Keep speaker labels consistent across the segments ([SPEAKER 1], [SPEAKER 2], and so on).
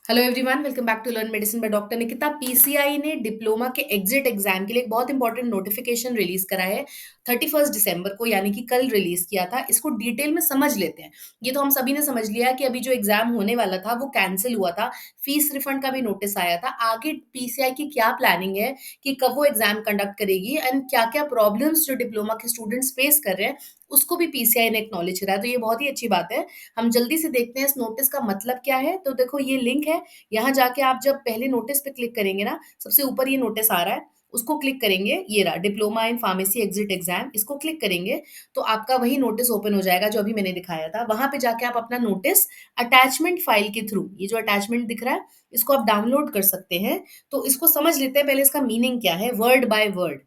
[SPEAKER 1] Hello everyone, welcome back to learn medicine by doctor Nikita. PCI ने diploma के exit exam के लिए एक बहुत इंपॉर्टेंट नोटिफिकेशन रिलीज करा है 31 दिसंबर को, यानी कि कल रिलीज किया था। इसको डिटेल में समझ लेते हैं। ये तो हम सभी ने समझ लिया कि अभी जो एग्जाम होने वाला था वो कैंसिल हुआ था। फीस रिफंड का भी नोटिस आया था। आगे पीसीआई की क्या प्लानिंग है कि कब वो एग्जाम कंडक्ट करेगी एंड क्या क्या प्रॉब्लम्स जो डिप्लोमा के स्टूडेंट्स फेस कर रहे हैं उसको भी पीसीआई ने एक्नॉलेज करा है। तो ये बहुत ही अच्छी बात है। हम जल्दी से देखते हैं इस नोटिस का मतलब क्या है। तो देखो, ये लिंक है। यहाँ जाके आप जब पहले नोटिस पे क्लिक करेंगे ना, सबसे ऊपर ये नोटिस आ रहा है, उसको क्लिक करेंगे। ये रहा, diploma in pharmacy exit exam. इसको क्लिक करेंगे तो आपका वही नोटिस ओपन हो जाएगा जो अभी मैंने दिखाया था। वहां पे जाके आप अपना नोटिस अटैचमेंट फाइल के थ्रू, ये जो अटैचमेंट दिख रहा है, इसको आप डाउनलोड कर सकते हैं। तो इसको समझ लेते हैं पहले, इसका मीनिंग क्या है वर्ड बाय वर्ड।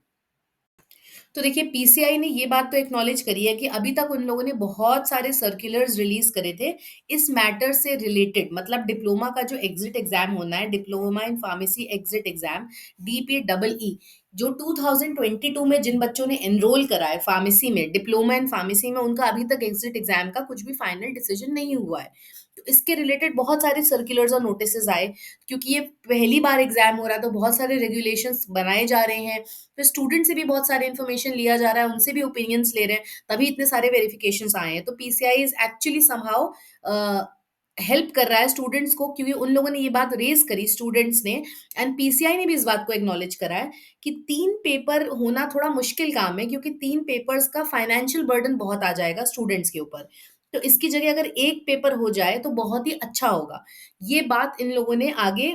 [SPEAKER 1] तो देखिए, पीसीआई ने ये बात तो एक्नॉलेज करी है कि अभी तक उन लोगों ने बहुत सारे सर्कुलर्स रिलीज करे थे इस मैटर से रिलेटेड। मतलब डिप्लोमा का जो एग्जिट एग्जाम होना है, diploma in pharmacy exit exam, D P double E, जो 2022 में जिन बच्चों ने एनरोल करा है फार्मेसी में, डिप्लोमा इन फार्मेसी में, उनका अभी तक एग्जिट एग्जाम का कुछ भी फाइनल डिसीजन नहीं हुआ है। तो इसके रिलेटेड बहुत सारे सर्कुलर्स और नोटिसेस आए। क्योंकि ये पहली बार एग्जाम हो रहा है तो बहुत सारे रेगुलेशंस बनाए जा रहे हैं। फिर स्टूडेंट से भी बहुत सारे इन्फॉर्मेशन लिया जा रहा है, उनसे भी ओपिनियंस ले रहे हैं, तभी इतने सारे वेरिफिकेशंस आए हैं। तो PCI is actually somehow help कर रहा है स्टूडेंट्स को, क्योंकि उन लोगों ने ये बात रेज करी स्टूडेंट्स ने। एंड पीसीआई ने भी इस बात को एक्नॉलेज करा है कि 3 पेपर होना थोड़ा मुश्किल काम है, क्योंकि 3 पेपर्स का फाइनेंशियल बर्डन बहुत आ जाएगा स्टूडेंट्स के ऊपर। तो इसकी जगह अगर एक पेपर हो जाए तो बहुत ही अच्छा होगा। ये बात इन लोगों ने आगे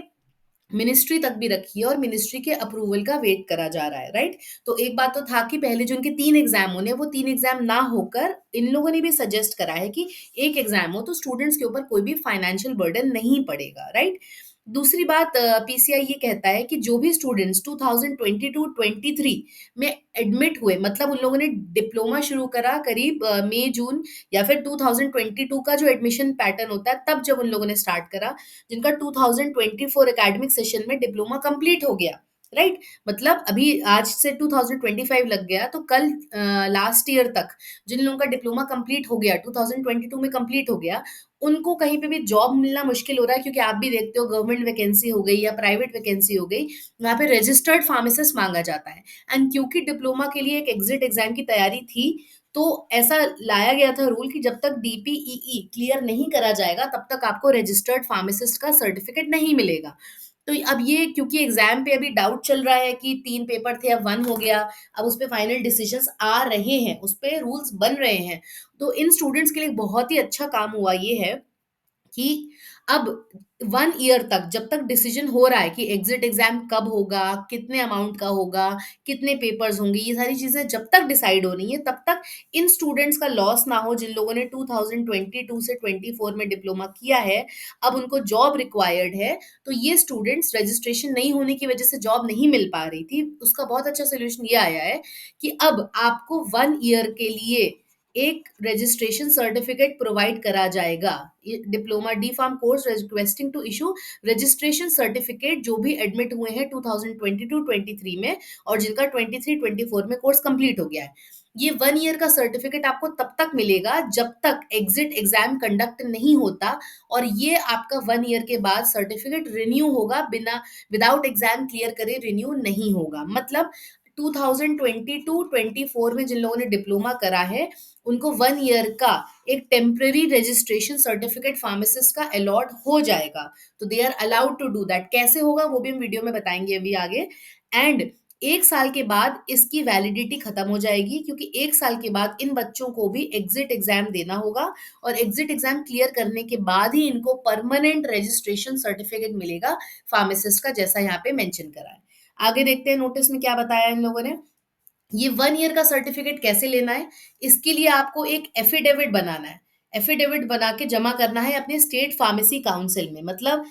[SPEAKER 1] मिनिस्ट्री तक भी रखी है और मिनिस्ट्री के अप्रूवल का वेट करा जा रहा है, राइट। तो एक बात तो था कि पहले जो उनके 3 एग्जाम होने हैं, वो 3 एग्जाम ना होकर इन लोगों ने भी सजेस्ट करा है कि एक एग्जाम हो, तो स्टूडेंट्स के ऊपर कोई भी फाइनेंशियल बर्डन नहीं पड़ेगा, राइट। दूसरी बात, पीसीआई ये कहता है कि जो भी स्टूडेंट्स 2022-23 में एडमिट हुए, मतलब उन लोगों ने डिप्लोमा शुरू करा करीब मई जून, या फिर 2022 का जो एडमिशन पैटर्न होता है तब जब उन लोगों ने स्टार्ट करा, जिनका 2024 एकेडमिक सेशन में डिप्लोमा कंप्लीट हो गया, राइट। मतलब अभी आज से 2025 लग गया, तो कल लास्ट ईयर तक जिन लोगों का डिप्लोमा कंप्लीट हो गया, 2022 में कंप्लीट हो गया, उनको कहीं पे भी जॉब मिलना मुश्किल हो रहा है। क्योंकि आप भी देखते हो, गवर्नमेंट वैकेंसी हो गई या प्राइवेट वैकेंसी हो गई, वहाँ पे रजिस्टर्ड फार्मासिस्ट मांगा जाता है। एंड क्योंकि डिप्लोमा के लिए एक एग्जिट एग्जाम की तैयारी थी, तो ऐसा लाया गया था रूल कि जब तक डीपीईई क्लियर नहीं करा जाएगा तब तक आपको रजिस्टर्ड फार्मासिस्ट का सर्टिफिकेट नहीं मिलेगा। तो अब ये, क्योंकि एग्जाम पे अभी डाउट चल रहा है कि 3 पेपर थे अब 1 हो गया, अब उस पे फाइनल डिसीजंस आ रहे हैं, उस पे रूल्स बन रहे हैं। तो इन स्टूडेंट्स के लिए बहुत ही अच्छा काम हुआ ये है कि अब 1 ईयर तक, जब तक डिसीजन हो रहा है कि एग्जिट एग्जाम कब होगा, कितने अमाउंट का होगा, कितने पेपर्स होंगे, ये सारी चीजें जब तक डिसाइड हो रही है, तब तक इन स्टूडेंट्स का लॉस ना हो जिन लोगों ने 2022 से 24 में डिप्लोमा किया है। अब उनको जॉब रिक्वायर्ड है, तो ये स्टूडेंट्स रजिस्ट्रेशन नहीं होने की वजह से जॉब नहीं मिल पा रही थी, उसका बहुत अच्छा सोल्यूशन ये आया है कि अब आपको 1 ईयर के लिए एक रजिस्ट्रेशन सर्टिफिकेट प्रोवाइड करा जाएगा। ये diploma D pharm course requesting to issue registration certificate, जो भी एडमिट हुए हैं 2022-23 में और जिनका 23-24 में कोर्स कंप्लीट हो गया है। ये 1 ईयर का सर्टिफिकेट आपको तब तक मिलेगा जब तक एग्जिट एग्जाम कंडक्ट नहीं होता, और ये आपका 1 ईयर के बाद सर्टिफिकेट रिन्यू होगा, बिना विदाउट एग्जाम क्लियर करे रिन्यू नहीं होगा। मतलब 2022-24 में जिन लोगों ने डिप्लोमा करा है, उनको 1 ईयर का एक टेम्पररी रजिस्ट्रेशन सर्टिफिकेट फार्मासिस्ट का अलॉट हो जाएगा। तो they are allowed to do that. कैसे होगा वो भी हम वीडियो में बताएंगे अभी आगे। एंड 1 साल के बाद इसकी वैलिडिटी खत्म हो जाएगी, क्योंकि 1 साल के बाद इन बच्चों को भी एग्जिट एग्जाम देना होगा, और एग्जिट एग्जाम क्लियर करने के बाद ही इनको परमानेंट रजिस्ट्रेशन सर्टिफिकेट मिलेगा फार्मासिस्ट का, जैसा यहाँ पे मेंशन करा है। आगे देखते हैं नोटिस में क्या बताया इन लोगों ने। ये 1 ईयर का सर्टिफिकेट कैसे लेना है, इसके लिए आपको एक एफिडेविट बनाना है। एफिडेविट बना के जमा करना है अपने स्टेट फार्मेसी काउंसिल में। मतलब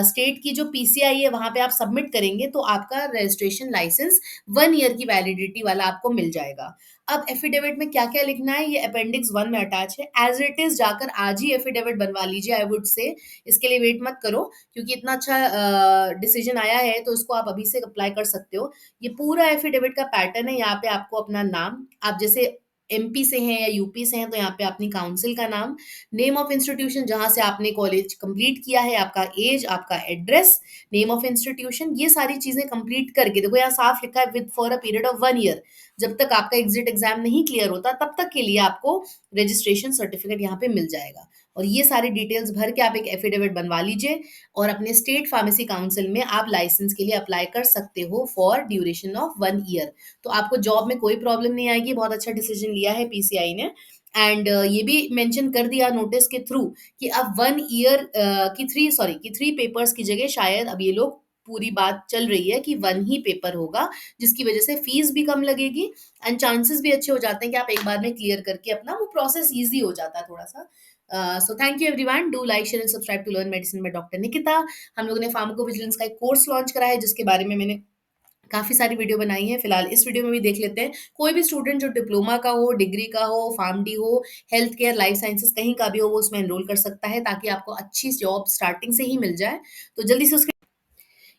[SPEAKER 1] स्टेट की जो पीसीआई है वहां पे आप सबमिट करेंगे तो आपका रजिस्ट्रेशन लाइसेंस 1 ईयर की वैलिडिटी वाला आपको मिल जाएगा। अब एफिडेविट में क्या क्या लिखना है, ये अपेंडिक्स 1 में अटैच है। एज इट इज जाकर आज ही एफिडेविट बनवा लीजिए, आई वुड से। इसके लिए वेट मत करो, क्योंकि इतना अच्छा डिसीजन आया है तो इसको आप अभी से अप्लाई कर सकते हो। ये पूरा एफिडेविट का पैटर्न है। यहाँ पे आपको अपना नाम, आप जैसे एमपी से हैं या यूपी से हैं तो यहाँ पे अपनी काउंसिल का नाम, नेम ऑफ इंस्टीट्यूशन जहाँ से आपने कॉलेज कंप्लीट किया है, आपका एज, आपका एड्रेस, नेम ऑफ इंस्टीट्यूशन, ये सारी चीज़ें कंप्लीट करके देखो यहाँ साफ लिखा है with for a period of 1 year. जब तक आपका एग्जिट एग्जाम नहीं क्लियर होता तब तक के लिए आपको रजिस्ट्रेशन सर्टिफिकेट यहाँ पे मिल जाएगा। और ये सारी डिटेल्स भर के आप एक एफिडेविट बनवा लीजिए और अपने स्टेट फार्मेसी काउंसिल में आप लाइसेंस के लिए अप्लाई कर सकते हो फॉर ड्यूरेशन ऑफ 1 ईयर। तो आपको जॉब में कोई प्रॉब्लम नहीं आएगी। बहुत अच्छा डिसीजन लिया है पीसीआई ने। एंड ये भी मेंशन कर दिया नोटिस के थ्रू कि अब 1 ईयर की 3 पेपर्स की जगह शायद अब ये लोग पूरी बात चल रही है कि 1 ही पेपर होगा, जिसकी वजह से फीस भी कम लगेगी एंड चांसेस भी अच्छे हो जाते हैं कि आप एक बार में क्लियर करके अपना वो प्रोसेस ईज़ी हो जाता है थोड़ा-सा। So thank you everyone, do like, share and subscribe to learn medicine by doctor Nikita. हम लोगों ने फार्माकोविजिलेंस का एक कोर्स लॉन्च करा है जिसके बारे में मैंने काफ़ी सारी वीडियो बनाई है। फिलहाल इस वीडियो में भी देख लेते हैं। कोई भी स्टूडेंट जो डिप्लोमा का हो, डिग्री का हो, फार्मडी हो, हेल्थ केयर, लाइफ साइंसेज़ कहीं का भी हो, वो उसमें एनरोल कर सकता है ताकि आपको अच्छी जॉब स्टार्टिंग से ही मिल जाए। तो जल्दी से उसके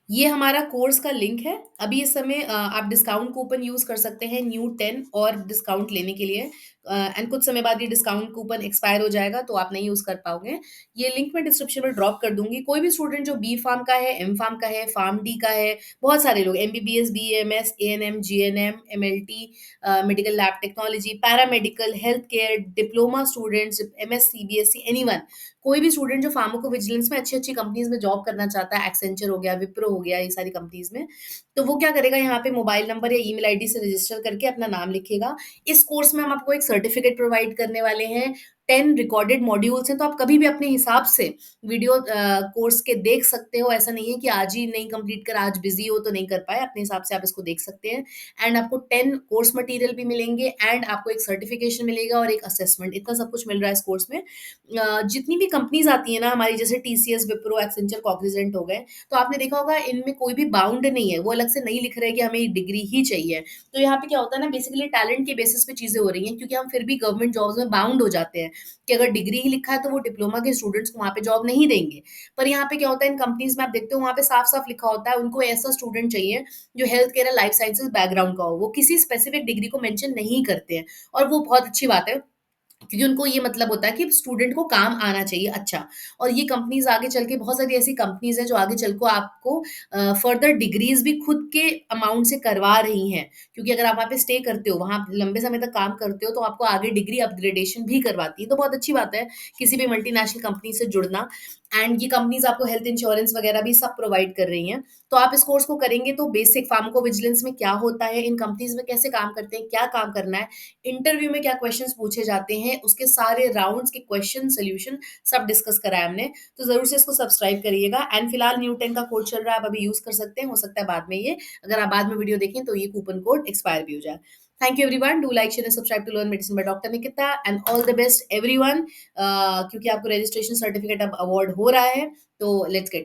[SPEAKER 1] ये हमारा कोर्स का लिंक है। अभी इस समय आप डिस्काउंट कूपन यूज़ कर सकते हैं न्यू 10 और डिस्काउंट लेने के लिए। एंड कुछ समय बाद ये डिस्काउंट कूपन एक्सपायर हो जाएगा तो आप नहीं यूज़ कर पाओगे। ये लिंक मैं डिस्क्रिप्शन में ड्रॉप कर दूँगी। कोई भी स्टूडेंट जो बी फार्म का है, एम फार्म का है, फार्म डी का है, बहुत सारे लोग MBBS, BMS, ANM, GNM, MLT, medical lab technology, paramedical, health care, diploma students, MSc, BSc, anyone, कोई भी स्टूडेंट जो फार्माकोविजिलेंस में अच्छी-अच्छी कंपनीज़ में जॉब करना चाहता है, एक्सेंचर हो गया, विप्रो हो गया, ये सारी कंपनीज़ में, तो वो क्या करेगा यहाँ पे मोबाइल नंबर या ईमेल आईडी से रजिस्टर करके अपना नाम लिखेगा। इस कोर्स में हम आपको एक सर्टिफिकेट प्रोवाइड करने वाले हैं, 10 रिकॉर्डेड मॉड्यूल्स हैं, तो आप कभी भी अपने हिसाब से वीडियो कोर्स के देख सकते हो। ऐसा नहीं है कि आज ही नहीं कंप्लीट करा, आज बिज़ी हो तो नहीं कर पाए, अपने हिसाब से आप इसको देख सकते हैं। एंड आपको 10 कोर्स मटेरियल भी मिलेंगे एंड आपको एक सर्टिफिकेशन मिलेगा और एक असेसमेंट, इतना सब कुछ मिल रहा है इस कोर्स में। जितनी भी कंपनीज़ आती हैं ना हमारी, जैसे टीसीएस, विप्रो, एक्सेंचर, कॉग्निजेंट हो गए, तो आपने देखा होगा इनमें कोई भी बाउंड नहीं है, वो अलग से नहीं लिख रहे हैं कि हमें डिग्री ही चाहिए। तो यहाँ पे क्या होता है ना, बेसिकली टैलेंट के बेसिस पे चीज़ें हो रही हैं क्योंकि हम फिर भी गवर्नमेंट जॉब्स में बाउंड हो जाते हैं कि अगर डिग्री ही लिखा है तो वो डिप्लोमा के स्टूडेंट्स को वहाँ पे जॉब नहीं देंगे। पर यहाँ पे क्या होता है, इन कंपनीज़ में आप देखते हो वहाँ पे साफ-साफ लिखा होता है उनको ऐसा स्टूडेंट चाहिए जो health care, life sciences background का हो। वो किसी स्पेसिफिक डिग्री को मेंशन नहीं करते हैं और वो बहुत अच्छी बात है। क्योंकि उनको ये मतलब होता है कि स्टूडेंट को काम आना चाहिए अच्छा। और ये कंपनीज़ आगे चल के, बहुत सारी ऐसी कंपनीज़ हैं जो आगे चल को आपको फर्दर डिग्रीज़ भी खुद के अमाउंट से करवा रही हैं। क्योंकि अगर आप वहाँ पे स्टे करते हो, वहाँ लंबे समय तक काम करते हो, तो आपको आगे डिग्री अपग्रेडेशन भी करवाती है। तो बहुत अच्छी बात है किसी भी मल्टीनेशनल कंपनी से जुड़ना। एंड ये कंपनीज़ आपको हेल्थ इंश्योरेंस वगैरह भी सब प्रोवाइड कर रही हैं। तो आप इस कोर्स को करेंगे तो बेसिक फार्माकोविजिलेंस में क्या होता है, इन कंपनीज़ में कैसे काम करते हैं, क्या काम करना है, इंटरव्यू में क्या क्वेश्चंस पूछे जाते हैं, उसके सारे राउंड्स के क्वेश्चन सॉल्यूशन सब डिस्कस करा है हमने। तो ज़रूर से इसको सब्सक्राइब करिएगा। एंड फिलहाल न्यू 10 का कोड चल रहा है, आप अभी यूज़ कर सकते हैं। हो सकता है बाद में ये, अगर आप बाद में वीडियो देखें तो ये कूपन कोड एक्सपायर भी हो जाए। Thank you everyone, do like, share and subscribe to learn medicine by doctor Nikita and all the best everyone. क्योंकि आपको रजिस्ट्रेशन सर्टिफिकेट अब अवार्ड हो रहा है, तो लेट्स गेट